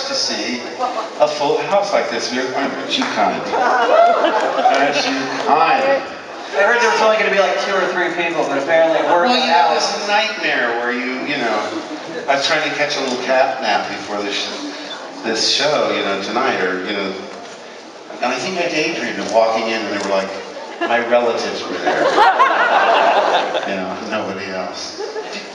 to see a full house like this. Aren't you kind? Aren't you kind? I heard there was only going to be like 2 or 3 people, but apparently it worked out. Well, it's a nightmare where you know, I was trying to catch a little cat nap before this show, tonight, or, and I think I daydreamed of walking in and they were like, my relatives were there. Nobody else.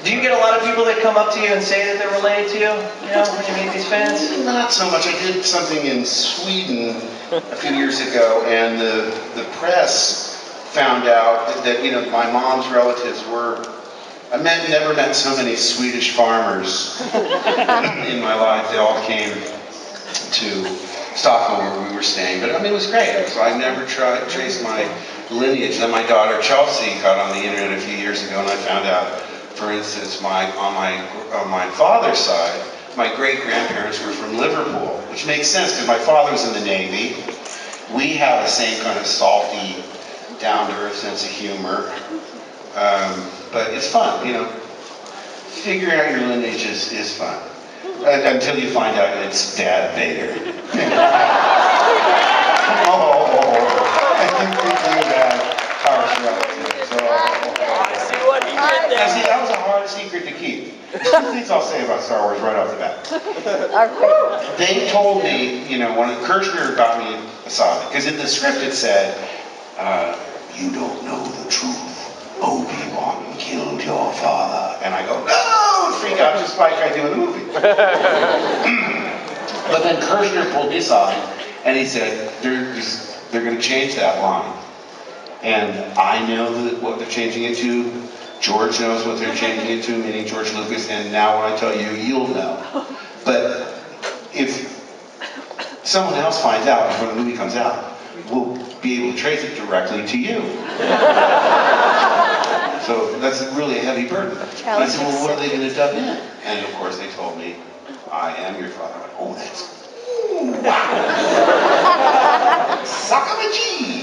Do you get a lot of people that come up to you and say that they're related to you, when you meet these fans? Not so much. I did something in Sweden a few years ago, and the press found out that my mom's relatives were. I never met so many Swedish farmers in my life. They all came to Stockholm where we were staying, but it was great. So I never traced my lineage. Then my daughter Chelsea got on the internet a few years ago, and I found out, for instance, on my father's side, my great-grandparents were from Liverpool, which makes sense because my father was in the Navy. We have the same kind of salty, down-to-earth sense of humor. But it's fun, Figuring out your lineage is fun. Until you find out it's Dad Vader. I think we do have harsh relatives. I see what he did there. See, that was a hard secret to keep. There's 2 things I'll say about Star Wars right off the bat. They told me, when Kirshner got me aside, because in the script it said, you don't know the truth. Obi-Wan killed your father. And I go, no! Freak out just like I do in the movie. But then Kirshner pulled me aside and he said, they're going to change that line. And I know what they're changing it to. George knows what they're changing it to, meaning George Lucas. And now when I tell you, you'll know. But if someone else finds out before the movie comes out, we'll be able to trace it directly to you. So that's really a heavy burden. And I said, well, what are they going to dub in? And of course they told me, I am your father. I went, oh, that's, wow. Suck of a G.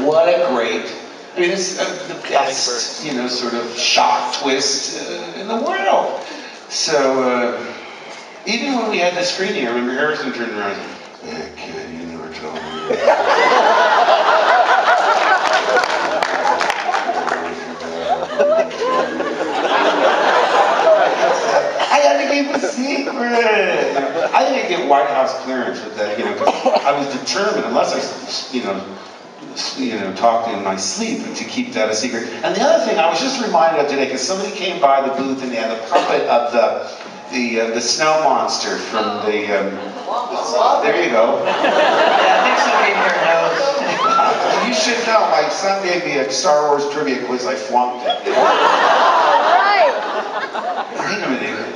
What a great, it's the best, sort of shock twist in the world. So, even when we had the screening, I remember Harrison turned around and said, yeah, kid, you never told me. I had to keep a secret. I didn't get White House clearance with that, because I was determined, unless I, talked in my sleep, to keep that a secret. And the other thing I was just reminded of today, because somebody came by the booth and they had a puppet of the snow monster from the. There you go. Yeah, I think somebody in here knows. You should know. My son gave me a Star Wars trivia quiz. I flunked it. Wait a minute.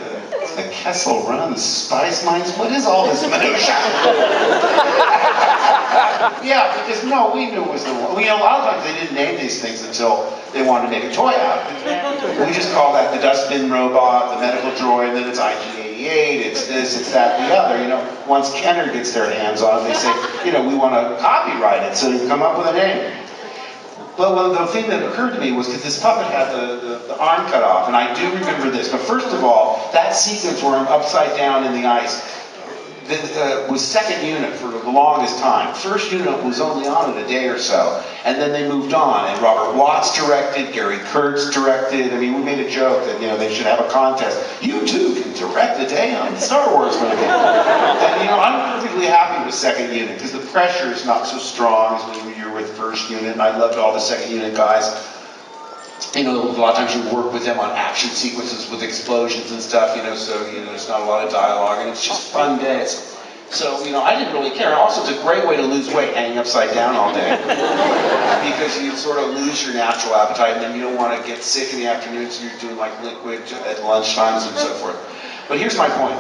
The Kessel Run, Spice Mines. What is all this minutia? Yeah, because we knew it was the one. A lot of times they didn't name these things until they wanted to make a toy out of it. We just call that the dustbin robot, the medical droid, then it's IG-88, it's this, it's that, the other. Once Kenner gets their hands on it, they say, we want to copyright it, so they come up with a name. But the thing that occurred to me was because this puppet had the arm cut off, and I do remember this. But first of all, that sequence where I'm upside down in the ice was second unit for the longest time. First unit was only on it a day or so, and then they moved on. And Robert Watts directed, Gary Kurtz directed. We made a joke that they should have a contest. You too can direct a day on the Star Wars movie. And I'm perfectly happy with second unit because the pressure is not so strong as when you're with first unit. And I loved all the second unit guys. A lot of times you work with them on action sequences with explosions and stuff, so, there's not a lot of dialogue, and it's just fun days. So, I didn't really care. Also, it's a great way to lose weight, hanging upside down all day. Because you sort of lose your natural appetite, and then you don't want to get sick in the afternoon, so you're doing like liquid at lunchtimes and so forth. But here's my point.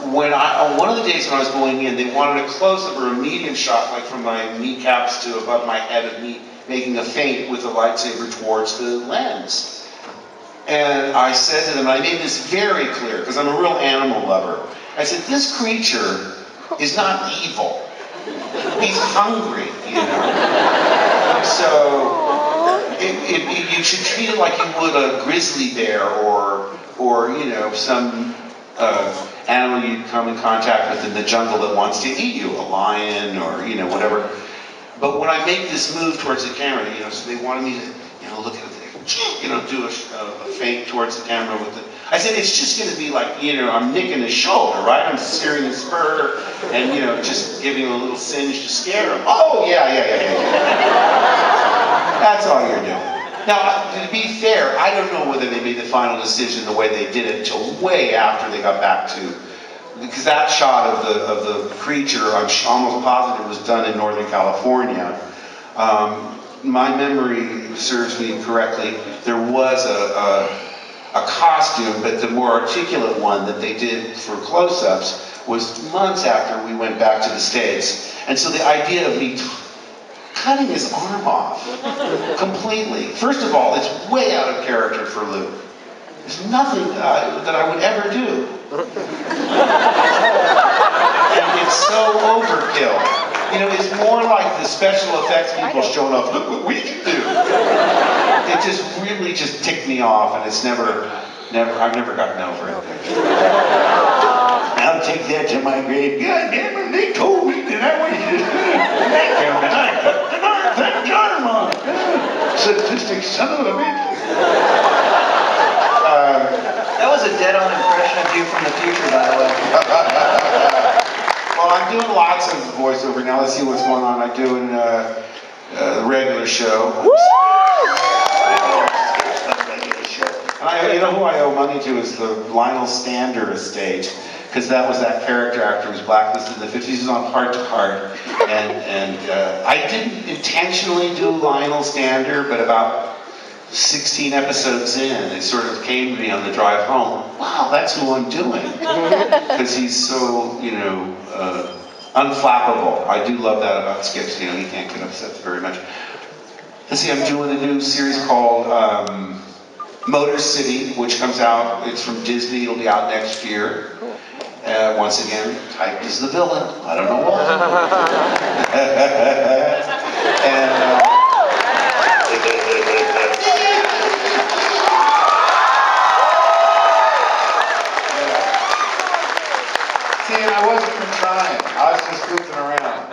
On one of the days when I was going in, they wanted a close-up or a medium shot, like from my kneecaps to above my head of me, making a feint with the lightsaber towards the lens. And I said to them, and I made this very clear, because I'm a real animal lover. I said, this creature is not evil. He's hungry, So you should treat it like you would a grizzly bear or some animal you'd come in contact with in the jungle that wants to eat you, a lion or, whatever. But when I make this move towards the camera, so they wanted me to, look at it, do a feint towards the camera with it. I said, it's just going to be like, I'm nicking his shoulder, right? I'm searing his spur and, just giving him a little singe to scare him. Oh, yeah. That's all you're doing. Now, to be fair, I don't know whether they made the final decision the way they did it until way after they got back to, because that shot of the creature, I'm almost positive was done in Northern California. My memory serves me correctly. There was a costume, but the more articulate one that they did for close-ups was months after we went back to the States. And so the idea of me cutting his arm off completely. First of all, it's way out of character for Luke. There's nothing that I would ever do. And it's so overkill. It's more like the special effects people showing off, look what we can do. It just really just ticked me off, and it's I've never gotten over it. I'll take that to my grave. God damn it, they told me that I wanted to do and I cut the arm off. Sadistic son of a bitch. That was a dead-on impression of you from the future, by the way. Well, I'm doing lots of voiceover now. Let's see what's going on. I'm doing the regular show. And you know who I owe money to is the Lionel Stander estate, because that was that character actor who was blacklisted in the 50s. He was on Heart to Heart, and I didn't intentionally do Lionel Stander, but about 16 episodes in, it sort of came to me on the drive home. Wow, that's who I'm doing, because he's so unflappable. I do love that about Skips. He can't get upset very much. Let's see, I'm doing a new series called Motor City, which comes out, it's from Disney, it'll be out next year. Once again, typed as the villain. I don't know why. And, see, I wasn't even trying. I was just goofing around.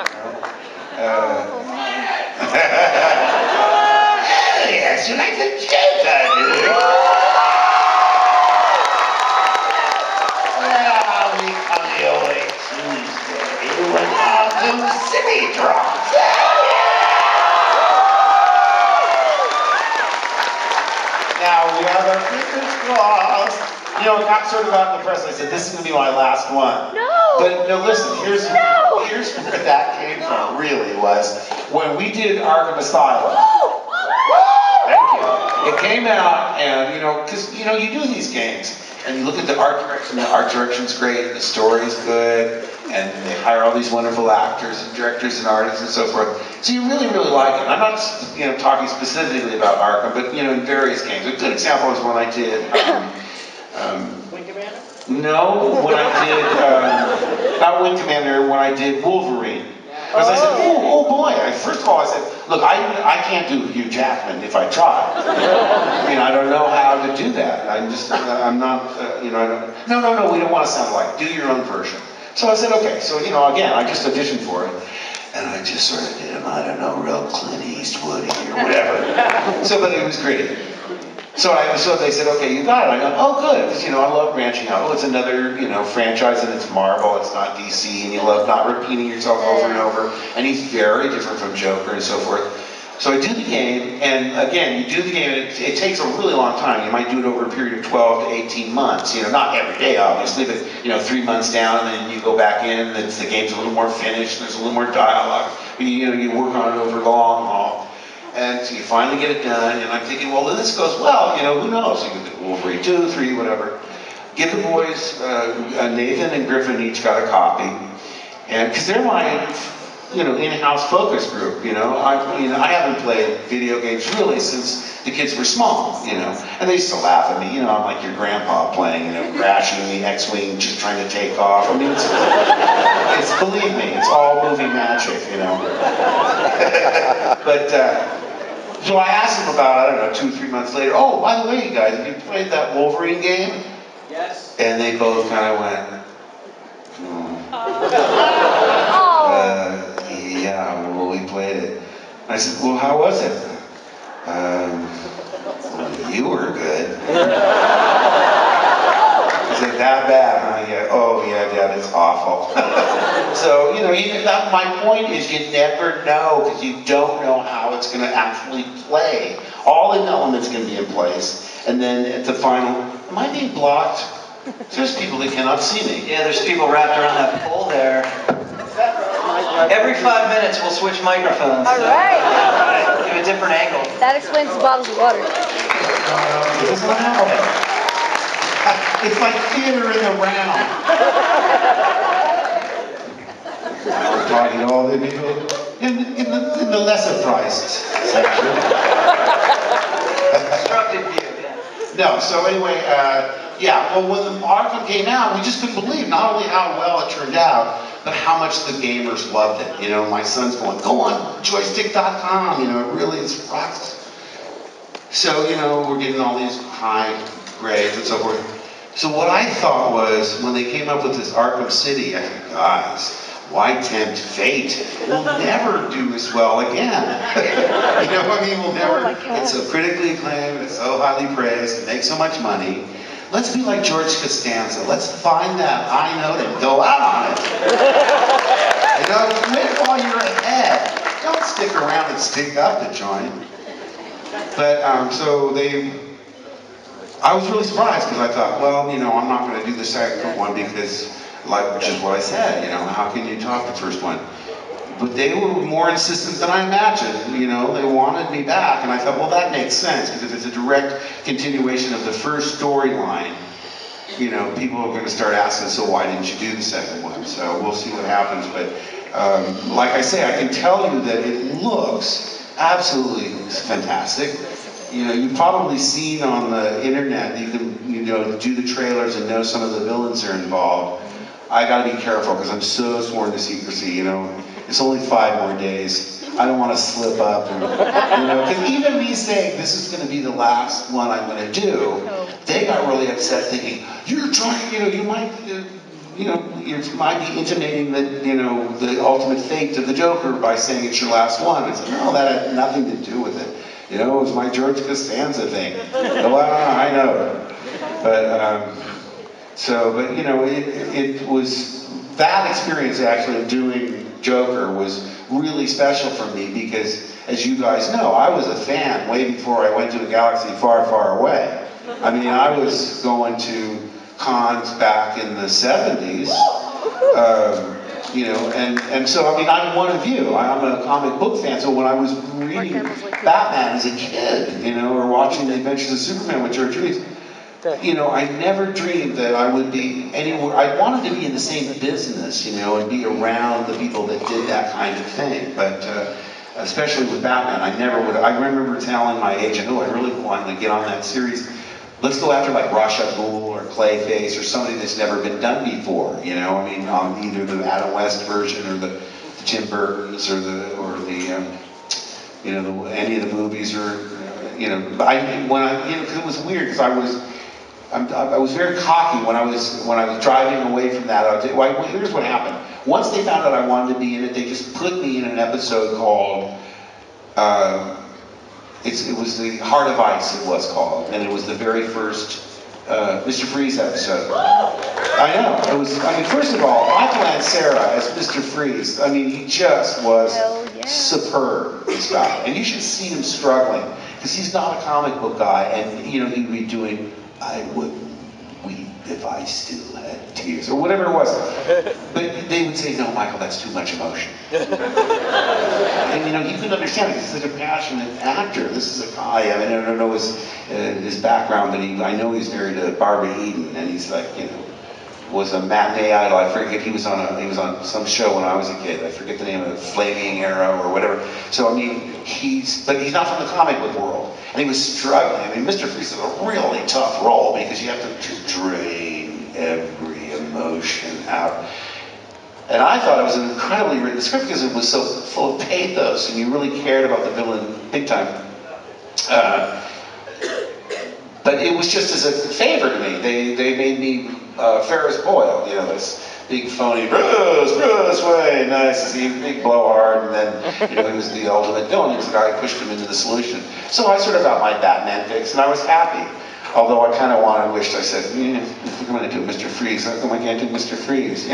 Yes, you like the joke I do. Well, we come your way Tuesday when Arkham City drops. Now we have our fingers crossed. It got sort of out in the press. I said, this is going to be my last one. No! But no, listen, here's where that came from, really, was when we did Arkham Asylum. Thank you. It came out, and, because, you do these games, and you look at the art direction's great, the story's good, and they hire all these wonderful actors and directors and artists and so forth. So you really, really like it. I'm not, talking specifically about Arkham, but, in various games. A good example is when I did, Wing Commander? no, when I did, not Wing Commander, when I did Wolverine. Because I said, oh boy. First of all, I said, look, I can't do Hugh Jackman if I try. I don't know how to do that. I'm not, I don't, no, we don't want to sound alike. Do your own version. So I said, okay. So, again, I just auditioned for it. And I just sort of did him, I don't know, real Clint Eastwood-y or whatever. But it was great. So they said, okay, you got it. I go, oh, good, because, I love branching out. Oh, it's another, franchise, and it's Marvel, it's not DC, and you love not repeating yourself over and over. And he's very different from Joker and so forth. So I do the game, and again, you do the game, and it takes a really long time. You might do it over a period of 12 to 18 months. Not every day, obviously, but, 3 months down, and then you go back in, and the game's a little more finished, there's a little more dialogue. You work on it over the long haul. And so you finally get it done, and I'm thinking, well, if this goes well, who knows? You can do Wolverine 2, 3, whatever. Give the boys, Nathan and Griffin each got a copy, and because they're my, in-house focus group. I haven't played video games really since the kids were small, and they used to laugh at me. I'm like your grandpa playing, crashing the X-wing, just trying to take off. I mean, it's believe me, it's all movie magic, But. So I asked them about, 2 or 3 months later, oh, by the way, you guys, have you played that Wolverine game? Yes. And they both kind of went, Yeah, well, we played it. I said, well, how was it? Well, you were good. I said, that bad, huh? Yeah. Oh, yeah, Dad, it's awful. So, my point is you never know because you don't know how it's going to actually play. All the elements going to be in place. And then at the final, am I being blocked? There's people that cannot see me. Yeah, there's people wrapped around that pole there. Every 5 minutes we'll switch microphones. All right. Give a different angle. That explains the bottles of water. It doesn't happen. It's like theater in the round. I'm talking to all the people in the lesser priced section. Constructive view, yeah. No, so anyway, well, when Arkham came out, we just couldn't believe not only how well it turned out, but how much the gamers loved it. My son's going, go on joystick.com, it really is rocks. So, we're getting all these high grades and so forth. So what I thought was, when they came up with this Arkham City, I said, guys, why tempt fate? We'll never do as well again. We'll never, it's so critically acclaimed, it's so highly praised, it makes so much money. Let's be like George Costanza. Let's find that high note and go out on it. Quit while you're ahead. Don't stick around and stick up to join. But, I was really surprised because I thought, well, I'm not going to do the second one because, which is what I said, how can you top the first one? But they were more insistent than I imagined, they wanted me back, and I thought, well, that makes sense, because if it's a direct continuation of the first storyline, people are going to start asking, so why didn't you do the second one? So we'll see what happens, but like I say, I can tell you that it looks absolutely fantastic. You've probably seen on the internet, you can, do the trailers and know some of the villains are involved. I gotta be careful because I'm so sworn to secrecy, It's only 5 more days. I don't want to slip up, because even me saying this is going to be the last one I'm going to do, they got really upset thinking, you're trying, you might be intimating that, the ultimate fate of the Joker by saying it's your last one. I said, no, that had nothing to do with it. It was my George Costanza thing. Well, I know. But, it was, that experience actually of doing Joker was really special for me because, as you guys know, I was a fan way before I went to a galaxy far, far away. I mean, I was going to cons back in the 70s, and so, I mean, I'm one of you. I'm a comic book fan, so when I was reading Batman as a kid, or watching The Adventures of Superman with George Reeves, I never dreamed that I would be anywhere. I wanted to be in the same business, and be around the people that did that kind of thing. But especially with Batman, I never would. I remember telling my agent, I really wanted to get on that series. Let's go after like Ra's al Ghul or Clayface or somebody that's never been done before. On either the Adam West version or the Tim Burton's or any of the movies or. Because it was weird because I was very cocky when I was driving away from that. Here's what happened. Once they found out I wanted to be in it, they just put me in an episode called. It was the Heart of Ice. It was called, and it was the very first Mr. Freeze episode. I know. It was. I mean, first of all, Michael Ansara as Mr. Freeze. I mean, he just was superb. This guy, and you should see him struggling because he's not a comic book guy, and he'd be doing. I would weep if I still had tears, or whatever it was. But they would say, no, Michael, that's too much emotion. And you couldn't understand it. He's such a passionate actor. This is a guy, I don't know his background, but I know he's married to Barbara Eden, and he's like, was a matinee idol. I forget, he was on some show when I was a kid. I forget the name of it, Flaming Arrow or whatever. So I mean, he's not from the comic book world. And he was struggling. I mean, Mr. Freeze is a really tough role because you have to just drain every emotion out. And I thought it was an incredibly written script because it was so full of pathos and you really cared about the villain big time. But it was just as a favor to me. They made me Ferris Boyle, this big phony Bruce Wayne, nice to see you, big blowhard, and then he was the ultimate villain. He was the guy who pushed him into the solution. So I sort of got my Batman fix, and I was happy. Although I kind of wished I said, if we're going to do Mr. Freeze, how come I can't do Mr. Freeze?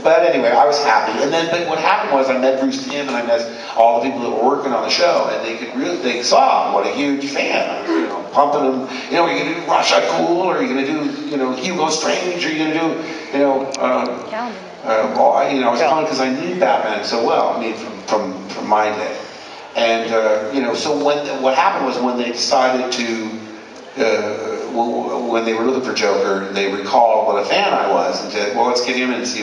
But anyway, I was happy. And then, but what happened was I met Bruce Timm and I met all the people that were working on the show, and they saw what a huge fan. I was, pumping them. Are you going to do Rasha Cool, or are you going to do, Hugo Strange, or are you going to do, I was telling because I knew Batman so well. I mean, from my day. And so what happened was when they decided to. When they were looking for Joker, they recalled what a fan I was and said, well, let's get him in and see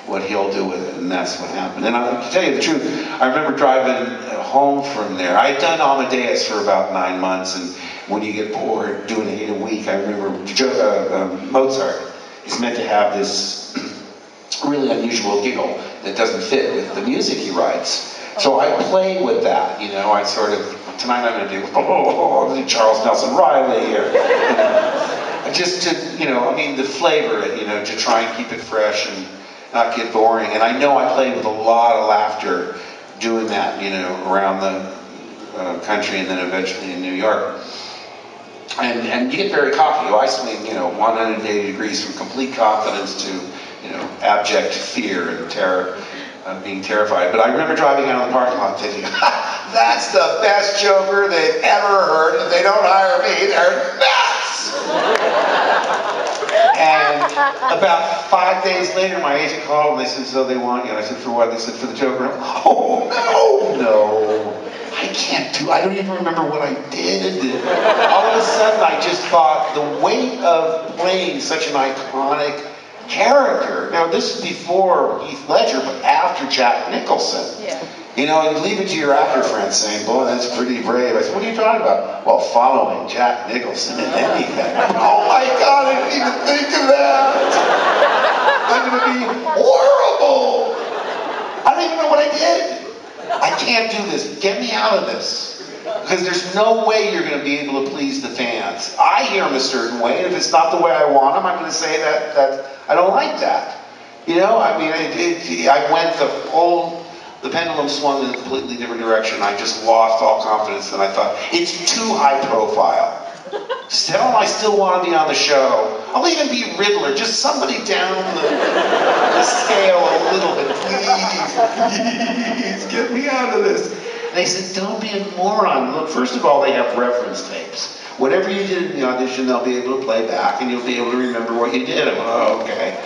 what he'll do with it. And that's what happened. And to tell you the truth, I remember driving home from there. I'd done Amadeus for about 9 months, and when you get bored doing 8 a week, I remember Mozart is meant to have this really unusual giggle that doesn't fit with the music he writes. So I play with that, I sort of, tonight I'm going to do Charles Nelson Riley, or, just to, the flavor, to try and keep it fresh and not get boring. And I know I played with a lot of laughter doing that, around the country and then eventually in New York. And you get very cocky. I swing, 180 degrees from complete confidence to, abject fear and terror. Being terrified. But I remember driving out of the parking lot thinking, that's the best Joker they've ever heard. If they don't hire me, they're nuts! And about 5 days later, my agent called and they said, so they want you. And I said, for what? They said, for the Joker. Oh, no. I can't do, I don't even remember what I did. All of a sudden, I just thought the weight of playing such an iconic character. Now, this is before Heath Ledger, but after Jack Nicholson. Yeah. You leave it to your actor friends saying, boy, that's pretty brave. I said, what are you talking about? Well, following Jack Nicholson in anything. Oh my God, I didn't even think of that. I'm going to be horrible. I don't even know what I did. I can't do this. Get me out of this. Because there's no way you're going to be able to please the fans. I hear them a certain way, and if it's not the way I want them, I'm going to say that I don't like that. I went the pendulum swung in a completely different direction. I just lost all confidence, and I thought, it's too high profile. Tell them I still want to be on the show. I'll even be Riddler, just somebody down the scale a little bit. Please, get me out of this. They said, don't be a moron. Look, first of all, they have reference tapes. Whatever you did in the audition, they'll be able to play back, and you'll be able to remember what you did. I went, oh, okay.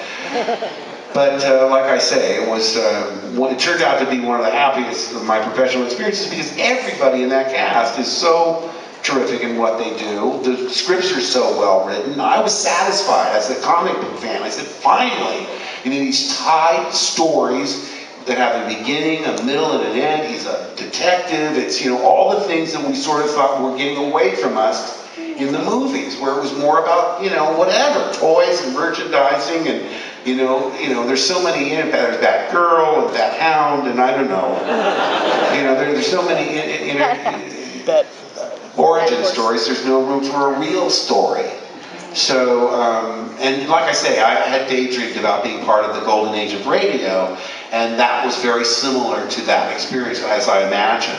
But like I say, it turned out to be one of the happiest of my professional experiences because everybody in that cast is so terrific in what they do. The scripts are so well written. I was satisfied as a comic book fan. I said, finally, these tied stories that have a beginning, a middle, and an end. He's a detective. It's, all the things that we sort of thought were getting away from us in the movies, where it was more about, whatever, toys and merchandising and, there's so many, there's that girl and that hound and I don't know. There's so many, origin stories. There's no room for a real story. So, and like I say, I had daydreamed about being part of the golden age of radio, and that was very similar to that experience as I imagined,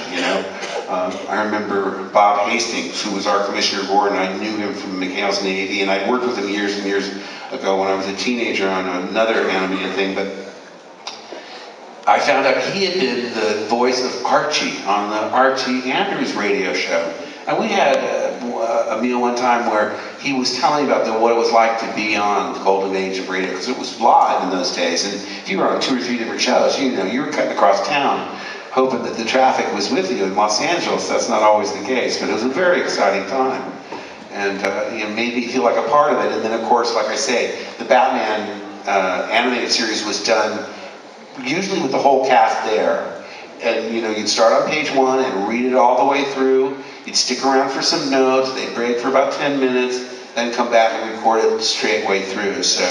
I remember Bob Hastings, who was our Commissioner Gordon. I knew him from McHale's Navy, and I'd worked with him years and years ago when I was a teenager on another animated thing, but I found out he had been the voice of Archie on the Archie Andrews radio show. And we had a meal one time where he was telling about what it was like to be on the golden age of radio, because it was live in those days. And if you were on 2 or 3 different shows, you were cutting across town hoping that the traffic was with you. In Los Angeles, that's not always the case, but it was a very exciting time. And made me feel like a part of it. And then, of course, like I say, the Batman animated series was done usually with the whole cast there. And, you'd start on page 1 and read it all the way through. You'd stick around for some notes. They'd break for about 10 minutes, then come back and record it straight way through. So,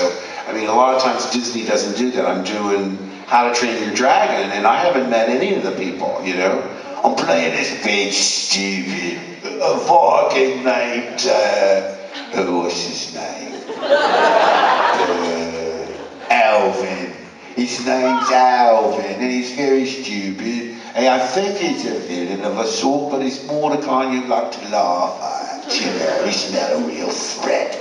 a lot of times Disney doesn't do that. I'm doing How to Train Your Dragon, and I haven't met any of the people, I'm playing this big, stupid, Viking named, what's his name? Alvin. His name's Alvin, and he's very stupid. And I think he's a villain of a sort, but he's more the kind you'd like to laugh at. You know, he's not a real threat.